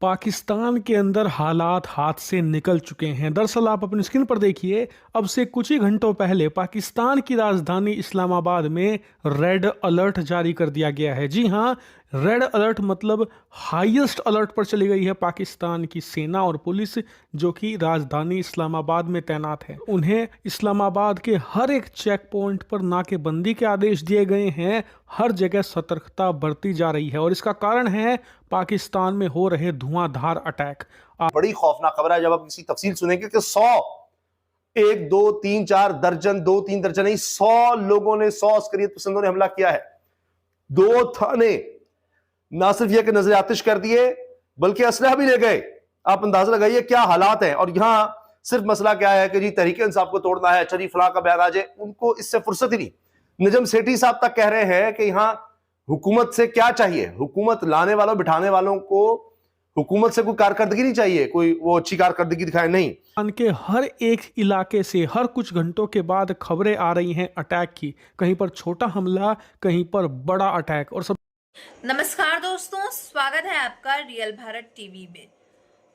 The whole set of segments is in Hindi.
पाकिस्तान के अंदर हालात हाथ से निकल चुके हैं। दरअसल आप अपनी स्क्रीन पर देखिए, अब से कुछ ही घंटों पहले पाकिस्तान की राजधानी इस्लामाबाद में रेड अलर्ट जारी कर दिया गया है। जी हां, रेड अलर्ट मतलब हाईएस्ट अलर्ट पर चली गई है पाकिस्तान की सेना और पुलिस, जो कि राजधानी इस्लामाबाद में तैनात है। उन्हें इस्लामाबाद के हर एक चेक पॉइंट पर नाकेबंदी के आदेश दिए गए हैं। हर जगह सतर्कता बरती जा रही है और इसका कारण है पाकिस्तान में हो रहे धुआंधार अटैक। बड़ी खौफनाक खबर है जब आप इसकी तफसील सुनेंगे कि 100, 1 2 3 4 दर्जन, 2 3 दर्जन नहीं, 100 लोगों ने, 100 अस्करियत पसंदों ने हमला किया है। 2 थाने ना सिर्फ यह कि नजर आतिश कर दिए बल्कि असलहा भी ले गए। आप अंदाजा लगाइए क्या हालात हैं। और यहां सिर्फ मसला क्या है कि जी तहरीक इंसाफ को तोड़ना है, चरी फलाह का बयान आ जाए, उनको इससे फुर्सत ही नहीं। निजम सेठी साहब तक कह रहे हैं कि यहां हुकूमत से क्या चाहिए, हुकूमत लाने वालों बिठाने वालों को हुकूमत से कोई कारकर्दगी नहीं चाहिए, कोई वो अच्छी कारकर्दगी दिखाए नहीं। पाकिस्तान के हर एक इलाके से हर कुछ घंटों के बाद खबरें आ रही हैं अटैक की। कहीं पर छोटा हमला, कहीं पर बड़ा अटैक। और सब नमस्कार दोस्तों, स्वागत है आपका रियल भारत टीवी में।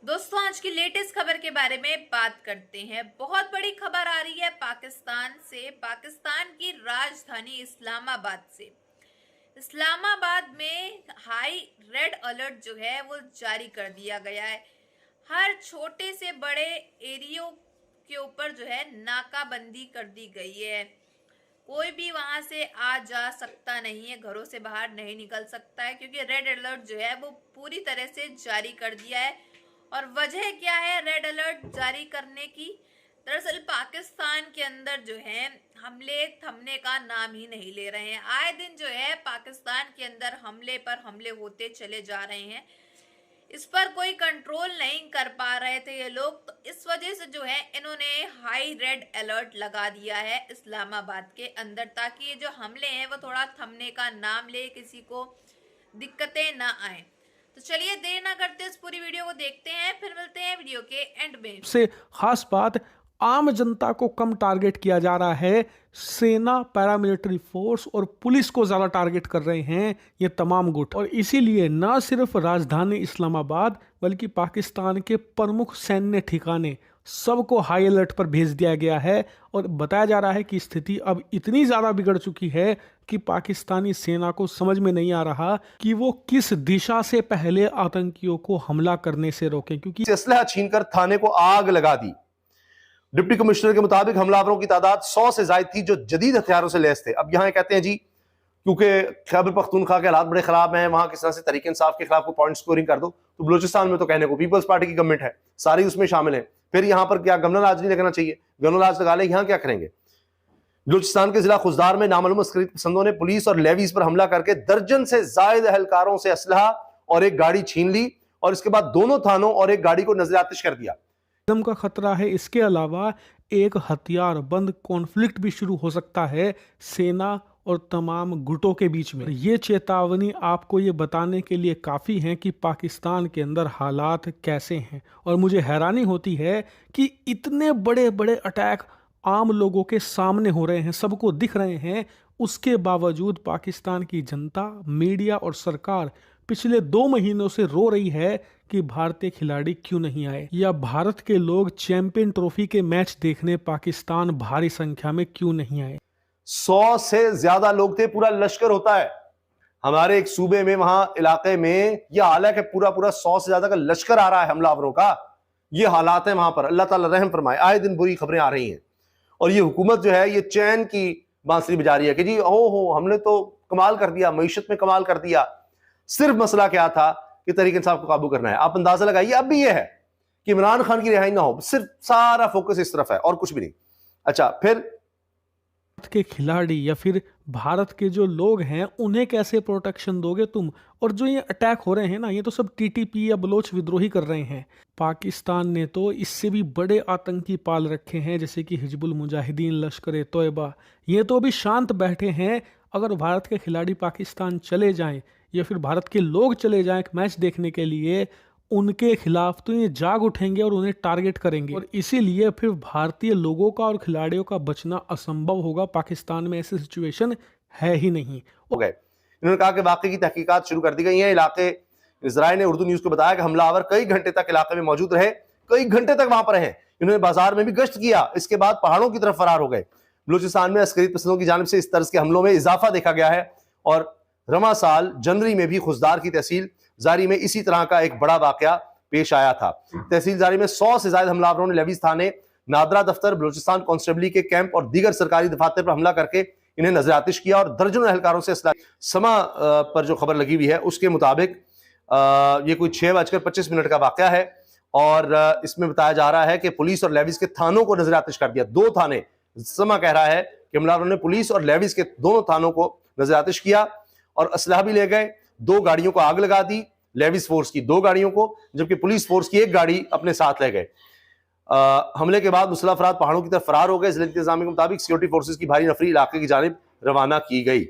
दोस्तों, आज की लेटेस्ट खबर के बारे में बात करते हैं। बहुत बड़ी खबर आ रही है पाकिस्तान से, पाकिस्तान की राजधानी इस्लामाबाद से। इस्लामाबाद में हाई रेड अलर्ट जो है वो जारी कर दिया गया है। हर छोटे से बड़े एरियो के ऊपर जो है नाकाबंदी कर दी गई है। कोई भी वहां से आ जा सकता नहीं है, घरों से बाहर नहीं निकल सकता है, क्योंकि रेड अलर्ट जो है वो पूरी तरह से जारी कर दिया है। और वजह क्या है रेड अलर्ट जारी करने की? दरअसल पाकिस्तान के अंदर जो है हमले थमने का नाम ही नहीं ले रहे हैं। आए दिन जो है पाकिस्तान के अंदर हमले पर हमले होते चले जा रहे हैं। इस पर कोई कंट्रोल नहीं कर पा रहे थे ये लोग, तो इस वजह से जो है इन्होंने हाई रेड अलर्ट लगा दिया है इस्लामाबाद के अंदर, ताकि ये जो हमले हैं वो थोड़ा थमने का नाम ले, किसी को दिक्कतें ना आए। तो चलिए देर ना करते इस पूरी वीडियो को देखते हैं, फिर मिलते हैं वीडियो के एंड में। से खास बात, आम जनता को कम टारगेट किया जा रहा है। सेना, पैरामिलिट्री फोर्स और पुलिस को ज्यादा टारगेट कर रहे हैं ये तमाम गुट। और इसीलिए न सिर्फ राजधानी इस्लामाबाद बल्कि पाकिस्तान के प्रमुख सैन्य ठिकाने सबको हाई अलर्ट पर भेज दिया गया है। और बताया जा रहा है कि स्थिति अब इतनी ज्यादा बिगड़ चुकी है कि पाकिस्तानी सेना को समझ में नहीं आ रहा कि वो किस दिशा से पहले आतंकियों को हमला करने से रोके, क्योंकि असलहा छीनकर थाने को आग लगा दी। डिप्टी कमिश्नर के मुताबिक हमलावरों की तादाद 100 से ज्यादा थी जो जदीद हथियारों से लैस थे। अब यहां कहते हैं जी क्योंकि खैबर पख्तूनख्वा के हालात बड़े खराब हैं, वहां किस तरह से तहरीक इंसाफ के खिलाफ को पॉइंट स्कोरिंग कर दो, तो बलूचिस्तान में तो कहने को पीपल्स पार्टी की गवर्नमेंट है, सारी उसमें शामिल है। फिर यहां पर क्या गवर्नर राज नहीं लगना चाहिए? गवर्नर राज लगा ले, यहां क्या करेंगे? बलूचिस्तान के जिला खुजदार में नामालूम अस्करियत पसंदों ने पुलिस और लेवीज पर हमला करके दर्जन से जायद अहलकारों से असलहा और एक गाड़ी छीन ली और इसके बाद दोनों थानों और एक गाड़ी को नजर-ए-आतिश कर दिया। का खतरा है। इसके अलावा एक हथियार बंद कॉन्फ्लिक्ट भी शुरू हो सकता है सेना और तमाम गुटों के बीच में। ये चेतावनी आपको ये बताने के लिए काफ़ी है कि पाकिस्तान के अंदर हालात कैसे हैं। और मुझे हैरानी होती है कि इतने बड़े बड़े अटैक आम लोगों के सामने हो रहे हैं, सबको दिख रहे हैं, उसके बावजूद पाकिस्तान की जनता, मीडिया और सरकार पिछले 2 महीनों से रो रही है कि भारतीय खिलाड़ी क्यों नहीं आए, या भारत के लोग चैंपियन ट्रॉफी के मैच देखने पाकिस्तान भारी संख्या में क्यों नहीं आए। 100 से ज्यादा लोग थे, पूरा लश्कर होता है हमारे एक सूबे में, वहां इलाके में यह हाल है कि पूरा पूरा 100 से ज्यादा का लश्कर आ रहा है हमलावरों का। ये हालात है वहां पर। अल्लाह ताला रहम फरमाए। आए दिन बुरी खबरें आ रही हैं और ये हुकूमत जो है ये चैन की बांसुरी बजा रही है कि जी हो हमने तो कमाल कर दिया, मईशत में कमाल कर दिया। सिर्फ मसला क्या था कि तहरीक इंसाफ को काबू करना है। आप अंदाजा लगाइए अब भी यह है कि इमरान खान की रिहाई ना हो, सिर्फ सारा फोकस इस तरफ है और कुछ भी नहीं। अच्छा, फिर भारत के खिलाड़ी या फिर भारत के जो लोग हैं उन्हें कैसे प्रोटेक्शन दोगे तुम? और जो ये अटैक हो रहे हैं ना, ये तो सब टीटीपी या बलोच विद्रोही कर रहे हैं। पाकिस्तान ने तो इससे भी बड़े आतंकी पाल रखे हैं, जैसे कि हिजबुल मुजाहिदीन, लश्कर तोयबा। ये तो अभी शांत बैठे हैं। अगर भारत के खिलाड़ी पाकिस्तान चले जाएं या फिर भारत के लोग चले जाएं मैच देखने के लिए, उनके खिलाफ तो ये जाग उठेंगे और उन्हें टारगेट करेंगे। और इसीलिए फिर भारतीय लोगों का और खिलाड़ियों का बचना असंभव होगा। पाकिस्तान में ऐसी सिचुएशन है ही नहीं। हो गए। इन्होंने कहा कि वाकई की तहकीकात शुरू कर दी गई हैं। इलाके इसराय ने उर्दू न्यूज को बताया कि हमलावर कई घंटे तक इलाके में मौजूद रहे, कई घंटे तक वहां पर रहे। इन्होंने बाजार में भी गश्त किया, इसके बाद पहाड़ों की तरफ फरार हो गए। बलूचिस्तान में अस्करियत पसंदों की जानिब से इस तरह के हमलों में इजाफा देखा गया है और रमा साल जनवरी में भी खुशदार की तहसील जारी में इसी तरह का एक बड़ा वाकया पेश आया था। तहसील जारी में 100 से ज्यादा हमलावरों ने लेवीज थाने, नादरा दफ्तर, बलूचिस्तान कांस्टेबली के कैंप और दीगर सरकारी दफातर पर हमला करके इन्हें नजरआतिश किया और दर्जनों एहलकारों से असला। समा पर जो खबर लगी हुई है उसके मुताबिक ये कोई 6:25 का वाकया है और इसमें बताया जा रहा है कि पुलिस और लेवीज के थानों को नजरआतिश कर दिया। 2 थाने, समा कह रहा है कि हमलावरों ने पुलिस और लेवीज के दोनों थानों को नजरआतिश किया और असलहा भी ले गए। 2 गाड़ियों को आग लगा दी, लेवीज फोर्स की 2 गाड़ियों को, जबकि पुलिस फोर्स की 1 गाड़ी अपने साथ ले गए। हमले के बाद मुसल्लह अफराद पहाड़ों की तरफ फरार हो गए। जिला इंतजामिया के मुताबिक सिक्योरिटी फोर्सेज की भारी नफरी इलाके की जानिब रवाना की गई।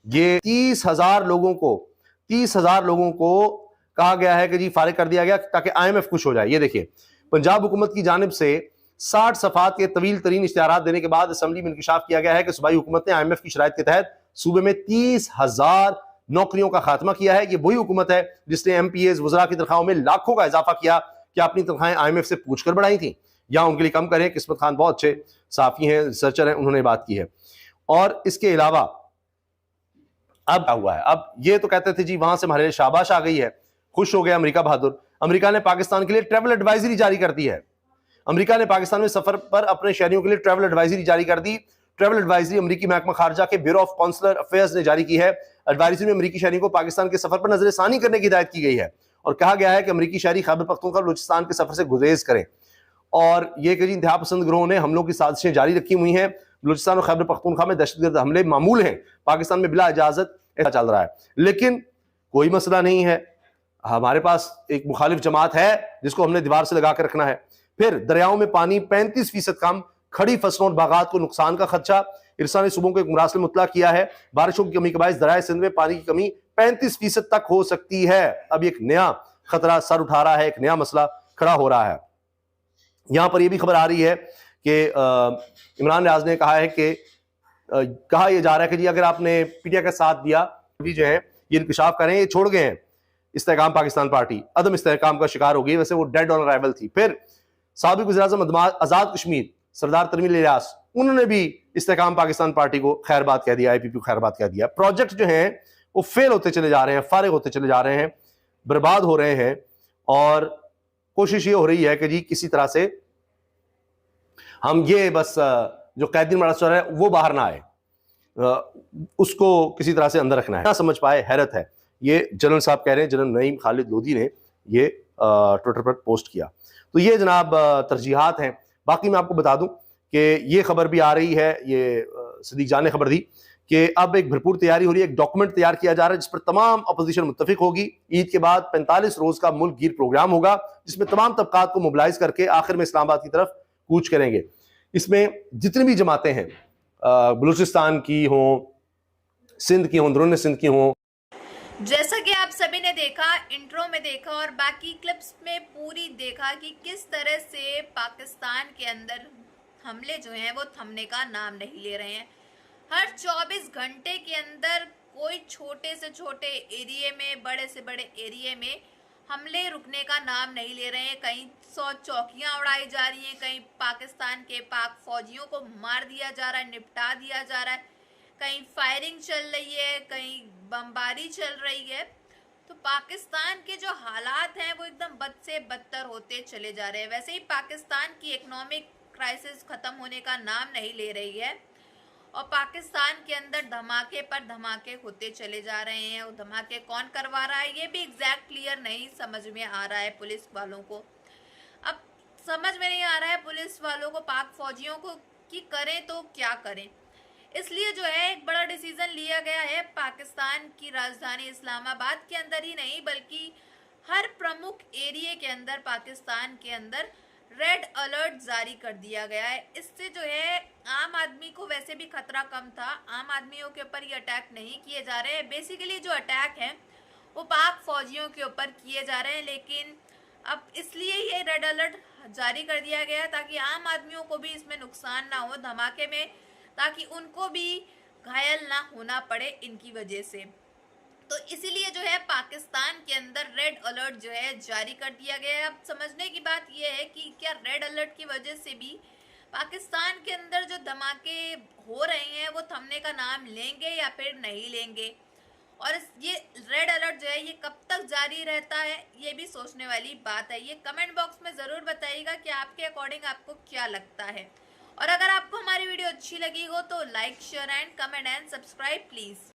ये 30,000 लोगों को कहा गया है कि जी फारिग कर दिया गया ताकि IMF खुश हो जाए। ये देखिए, पंजाब हुकूमत की जानिब से 60 सफात के तवील तरीन इश्तिहारात देने के बाद असम्बली में इंकशाफ किया गया है कि सूबाई हुकूमत ने IMF की शराइत के तहत सूबे में 30,000 नौकरियों का खात्मा किया है। ये वही हुकूमत है जिसने MPAs वज़रा की तनख्वाहों में लाखों का इजाफा किया कि अपनी तनख्वाहें IMF से पूछकर बढ़ाई थी या उनके लिए कम करें। किस्मत खान बहुत अच्छे साफी हैं, रिसर्चर हैं, उन्होंने बात की है। और इसके अलावा अब क्या हुआ है, अब ये तो कहते थे जी वहां से हमारे लिए शाबाश आ गई है, खुश हो गया अमेरिका बहादुर। अमेरिका ने पाकिस्तान के लिए ट्रैवल एडवाइजरी जारी कर दी है। अमेरिका ने पाकिस्तान में सफर पर अपने शहरियों के लिए ट्रैवल एडवाइजरी जारी कर दी। ट्रैवल एडवाइजरी अमेरिकी महकमा खारजा के ब्यूरो ऑफ कॉन्सुलर अफेयर्स ने जारी की है। एडवाइजरी में अमेरिकी शहरियों को पाकिस्तान के सफर पर नजरसानी करने की हिदायत की गई है और कहा गया है कि अमेरिकी शहरी खैबर पख्तूनख्वा बलूचिस्तान के सफर से गुरेज करें। और ये कि इंतहा पसंद गिरोह ने हमलों की साजिशें जारी रखी हुई हैं। बलूचिस्तान और खैबर पख्तूनख्वा में दहशतगर्द हमले मामूल हैं। पाकिस्तान में बिला इजाजत ऐसा चल रहा है, लेकिन कोई मसला नहीं है। हमारे पास एक मुखालिफ जमात है जिसको हमने दीवार से लगा कर रखना है। फिर दरियाओं में पानी 35% कम, खड़ी फसलों और बागात को नुकसान का खदशा। इरसा ने सूबों को एक मुरासिल मुतला किया है। बारिशों की कमी के बायस दरियाए सिंध में पानी की कमी 35% तक हो सकती है। अब एक नया खतरा सर उठा रहा है, एक नया मसला खड़ा हो रहा है। यहां पर यह भी खबर आ रही है कि इमरान रियाज ने कहा है कि कहा यह जा रहा है कि जी अगर आपने पीटीआई का साथ दिया भी जो है ये इंकशाफ करें, ये छोड़ गए हैं इस्तेहकाम पाकिस्तान पार्टी अदम इस्तेहकाम का शिकार हो गई। वैसे वो डेड ऑन अराइवल थी। फिर साबिक वज़ीर-ए-आज़म आजाद कश्मीर सरदार तरमील इलियास, उन्होंने भी इस्तेहकाम पाकिस्तान पार्टी को खैरबाद कह दिया, IPP को खैरबाद कह दिया। प्रोजेक्ट जो हैं वो फेल होते चले जा रहे हैं, फारिग होते चले जा रहे हैं, बर्बाद हो रहे हैं और कोशिश ये हो रही है कि जी किसी तरह से हम ये बस जो कैदी मरासर है वो बाहर ना आए, उसको किसी तरह से अंदर रखना है, ना समझ पाए। हैरत है। ये जनरल साहब कह रहे हैं, जनरल नईम खालिद लोधी ने ये ट्विटर पर पोस्ट किया। तो ये जनाब तरजीहात हैं। बाकी मैं आपको बता दूं कि ये खबर भी आ रही है, ये सदीक जान ने खबर दी कि अब एक भरपूर तैयारी हो रही है, एक डॉक्यूमेंट तैयार किया जा रहा है जिस पर तमाम अपोजिशन मुत्तफिक होगी। ईद के बाद 45 रोज का मुल्क गिर प्रोग्राम होगा जिसमें तमाम तबकात को मोबिलाइज करके आखिर में इस्लामाबाद की तरफ कूच करेंगे। इसमें जितनी भी जमातें हैं, बलूचिस्तान की हों, सिंध की हों, अंदरून सिंध की हों, जैसा कि आप सभी ने देखा, इंट्रो में देखा और बाकी क्लिप्स में पूरी देखा कि किस तरह से पाकिस्तान के अंदर हमले जो हैं वो थमने का नाम नहीं ले रहे हैं। हर 24 घंटे के अंदर कोई छोटे से छोटे एरिया में, बड़े से बड़े एरिया में हमले रुकने का नाम नहीं ले रहे हैं। कहीं 100 चौकियां उड़ाई जा रही हैं, कहीं पाकिस्तान के पाक फौजियों को मार दिया जा रहा है, निपटा दिया जा रहा है, कहीं फायरिंग चल रही है, कहीं बमबारी चल रही है। तो पाकिस्तान के जो हालात हैं वो एकदम बद से बदतर होते चले जा रहे हैं। वैसे ही पाकिस्तान की इकोनॉमिक क्राइसिस खत्म होने का नाम नहीं ले रही है और पाकिस्तान के अंदर धमाके पर धमाके होते चले जा रहे हैं। और धमाके कौन करवा रहा है ये भी एग्जैक्ट क्लियर नहीं समझ में आ रहा है पुलिस वालों को। अब समझ में नहीं आ रहा है पुलिस वालों को, पाक फौजियों को, कि करें तो क्या करें। इसलिए जो है एक बड़ा डिसीजन लिया गया है पाकिस्तान की राजधानी इस्लामाबाद के अंदर ही नहीं बल्कि हर प्रमुख एरिया के अंदर, पाकिस्तान के अंदर रेड अलर्ट जारी कर दिया गया है। इससे जो है आम आदमी को वैसे भी खतरा कम था, आम आदमियों के ऊपर ये अटैक नहीं किए जा रहे हैं। बेसिकली जो अटैक हैं वो पाक फौजियों के ऊपर किए जा रहे हैं, लेकिन अब इसलिए ये रेड अलर्ट जारी कर दिया गया ताकि आम आदमियों को भी इसमें नुकसान ना हो धमाके में, ताकि उनको भी घायल ना होना पड़े इनकी वजह से। तो इसीलिए जो है पाकिस्तान के अंदर रेड अलर्ट जो है जारी कर दिया गया है। अब समझने की बात यह है कि क्या रेड अलर्ट की वजह से भी पाकिस्तान के अंदर जो धमाके हो रहे हैं वो थमने का नाम लेंगे या फिर नहीं लेंगे, और ये रेड अलर्ट जो है ये कब तक जारी रहता है, ये भी सोचने वाली बात है। ये कमेंट बॉक्स में ज़रूर बताइएगा कि आपके अकॉर्डिंग आपको क्या लगता है। और अगर आपको हमारी वीडियो अच्छी लगी हो तो like share and comment and subscribe please.